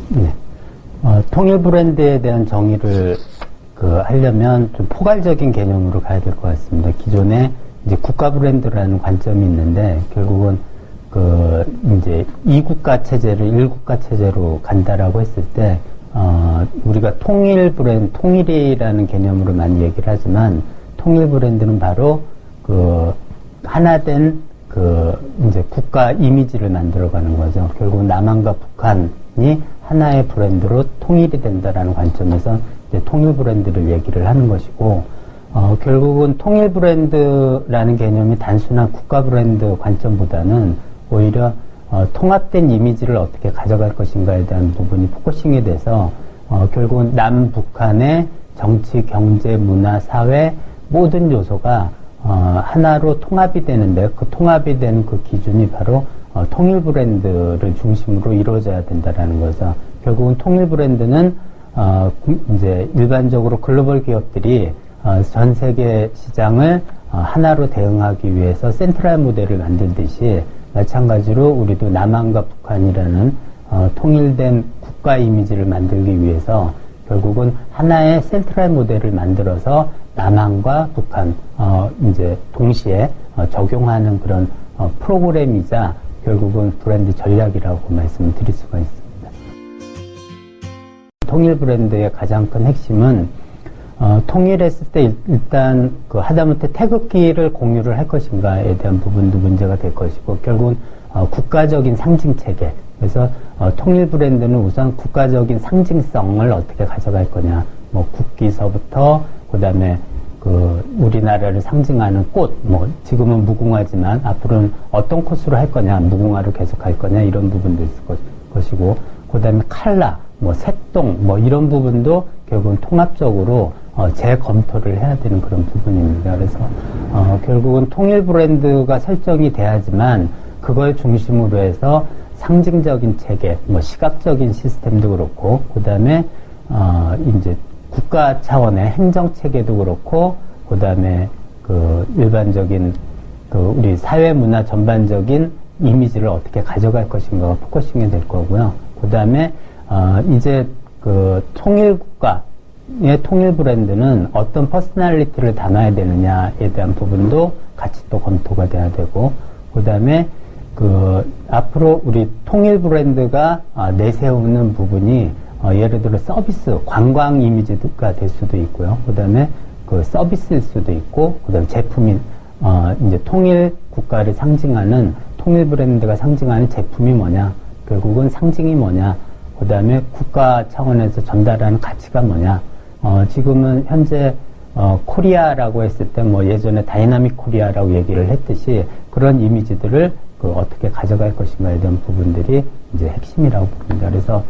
네. 통일 브랜드에 대한 정의를 하려면 좀 포괄적인 개념으로 가야 될 것 같습니다. 기존에 이제 국가 브랜드라는 관점이 있는데 결국은 이제 2국가 체제를 1국가 체제로 간다라고 했을 때 우리가 통일 브랜드, 통일이라는 개념으로 많이 얘기를 하지만 통일 브랜드는 바로 하나된 이제 국가 이미지를 만들어가는 거죠. 결국 남한과 북한이 하나의 브랜드로 통일이 된다라는 관점에서 이제 통일 브랜드를 얘기를 하는 것이고, 결국은 통일 브랜드라는 개념이 단순한 국가 브랜드 관점보다는 오히려 통합된 이미지를 어떻게 가져갈 것인가에 대한 부분이 포커싱이 돼서 결국은 남북한의 정치, 경제, 문화, 사회 모든 요소가 하나로 통합이 되는데 그 통합이 된 그 기준이 바로 통일 브랜드를 중심으로 이루어져야 된다라는 거죠. 결국은 통일 브랜드는 이제 일반적으로 글로벌 기업들이 전 세계 시장을 하나로 대응하기 위해서 센트럴 모델을 만들듯이 마찬가지로 우리도 남한과 북한이라는 통일된 국가 이미지를 만들기 위해서 결국은 하나의 센트럴 모델을 만들어서 남한과 북한 이제 동시에 적용하는 그런 프로그램이자 결국은 브랜드 전략이라고 말씀을 드릴 수가 있습니다. 통일 브랜드의 가장 큰 핵심은 통일했을 때 일단 하다못해 태극기를 공유를 할 것인가에 대한 부분도 문제가 될 것이고 결국은 국가적인 상징 체계. 그래서 통일 브랜드는 우선 국가적인 상징성을 어떻게 가져갈 거냐. 뭐 국기서부터 그다음에 우리나라를 상징하는 꽃, 지금은 무궁화지만 앞으로는 어떤 코스로 할 거냐, 무궁화로 계속 할 거냐 이런 부분도 있을 것이고, 그다음에 컬러, 색동, 이런 부분도 결국은 통합적으로 재검토를 해야 되는 그런 부분입니다. 그래서 결국은 통일 브랜드가 설정이 돼야지만 그걸 중심으로 해서 상징적인 체계, 시각적인 시스템도 그렇고, 그다음에 이제 국가 차원의 행정 체계도 그렇고, 그다음에 일반적인 우리 사회 문화 전반적인 이미지를 어떻게 가져갈 것인가가 포커싱이 될 거고요. 그다음에 이제 통일 국가의 통일 브랜드는 어떤 퍼스널리티를 담아야 되느냐에 대한 부분도 같이 또 검토가 돼야 되고, 그다음에 앞으로 우리 통일 브랜드가 내세우는 부분이 예를 들어 서비스, 관광 이미지가 될 수도 있고요. 그 다음에 서비스일 수도 있고, 그 다음에 제품이, 이제 통일 국가를 상징하는, 통일 브랜드가 상징하는 제품이 뭐냐, 결국은 상징이 뭐냐, 그 다음에 국가 차원에서 전달하는 가치가 뭐냐, 지금은 현재, 코리아라고 했을 때 예전에 다이나믹 코리아라고 얘기를 했듯이 그런 이미지들을 어떻게 가져갈 것인가에 대한 부분들이 이제 핵심이라고 봅니다. 그래서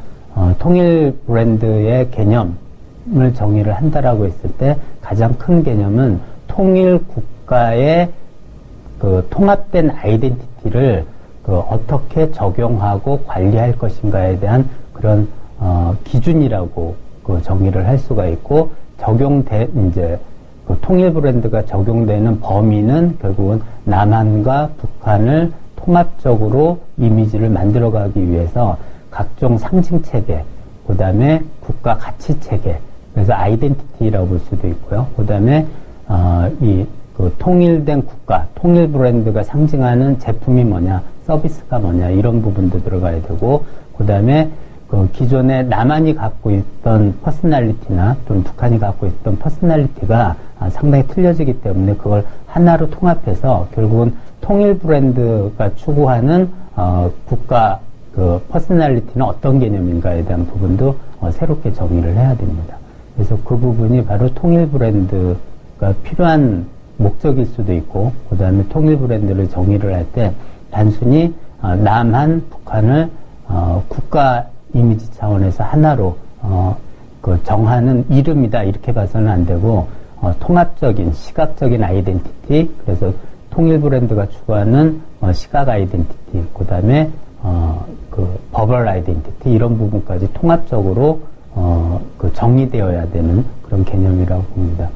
통일 브랜드의 개념을 정의를 한다라고 했을 때 가장 큰 개념은 통일 국가의 통합된 아이덴티티를 어떻게 적용하고 관리할 것인가에 대한 그런 기준이라고 정의를 할 수가 있고, 이제 통일 브랜드가 적용되는 범위는 결국은 남한과 북한을 통합적으로 이미지를 만들어가기 위해서 각종 상징 체계, 그 다음에 국가 가치 체계, 그래서 아이덴티티라고 볼 수도 있고요. 그 다음에 통일된 국가, 통일 브랜드가 상징하는 제품이 뭐냐, 서비스가 뭐냐 이런 부분도 들어가야 되고, 그 다음에 기존에 남한이 갖고 있던 퍼스널리티나 또는 북한이 갖고 있던 퍼스널리티가 상당히 틀려지기 때문에 그걸 하나로 통합해서 결국은 통일 브랜드가 추구하는 국가 퍼스널리티는 어떤 개념인가에 대한 부분도 새롭게 정의를 해야 됩니다. 그래서 그 부분이 바로 통일 브랜드가 필요한 목적일 수도 있고, 그 다음에 통일 브랜드를 정의를 할 때 단순히 남한, 북한을 국가 이미지 차원에서 하나로 정하는 이름이다 이렇게 봐서는 안 되고, 통합적인 시각적인 아이덴티티, 그래서 통일 브랜드가 추구하는 시각 아이덴티티, 그 다음에 버벌 아이덴티티 이런 부분까지 통합적으로 정리되어야 되는 그런 개념이라고 봅니다.